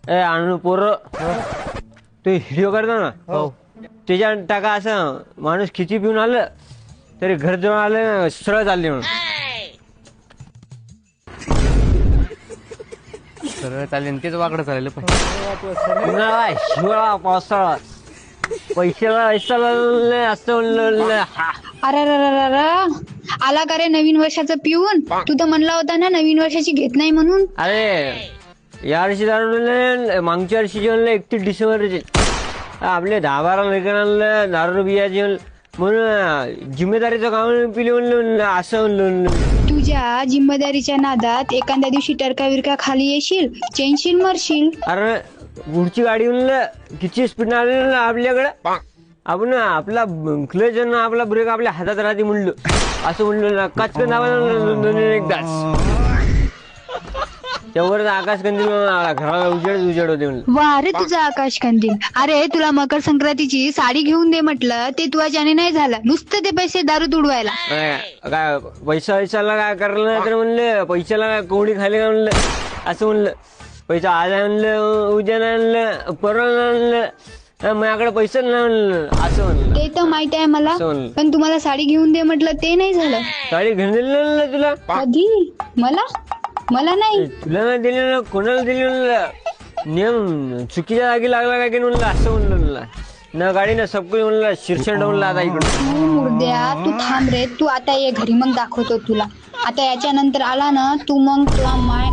ए आणू पोर तू व्हिडिओ करतो ना त्याच्या टाका असं माणूस खिची पिऊन आलं तरी घर जवळ आलं सरळ चालले म्हणून सरळ चालेल तेच वाकडं चालेल उन्हाळा हिवाळा पावसाळा पैशाला असं अरे आला का रे नवीन वर्षाचं पिऊन? तू तर म्हणला होता ना नवीन वर्षाची घेत नाही म्हणून. अरे या वर्षी दारू मागच्या वर्षी जेवण 31 डिसेंबरचे आपले 10-12 लेकरांना दारू बियाचे म्हणून जिम्मेदारीचं काम पिले म्हणलं असं म्हणलं. तुझ्या जिम्मेदारीच्या नादात एखाद्या दिवशी टरका विरका खाली येशील चेनशील मरशील. अरे पुढची गाडी म्हणलं किती स्पीड आली आपल्याकडे आपण आपला क्लच आपला ब्रेक आपल्या हातात राहते म्हणलं असं म्हणलं काचकन एकदाच त्यावर आकाश कंदील घराला उजेड होते म्हणलं. वा रे तुझा आकाश कंदील. अरे तुला मकर संक्रांतीची साडी घेऊन दे म्हटलं ते तुझ्याने नाही झालं नुसतं ते पैसे दारू तुडवायला. काय पैशाला काय करलं तर म्हणलं पैशाला काय कोंबडी खाली का म्हणलं असं म्हणलं. पैसा आज आणलं उद्या आणलं परवा आणलं माझ्याकडे पैसा नाही म्हणलं असं म्हणलं. ते तर माहित आहे मला पण तुम्हाला साडी घेऊन दे म्हटलं ते नाही झालं. साडी घेऊन दिली म्हणलं तुला कधी? मला नाही. तुला नाही दिली ना कोणाला दिली म्हणलं नियम चुकीच्या जागी लागला काय की म्हणलं असं म्हणलं ना गाडी ना सबकुल म्हणलं शिरशंड म्हणलं आता इकडं. मुर्द्या तू थांब रे तू आता ये घरी मग दाखवतो तुला. आता याच्यानंतर आला ना तू मग तुला माय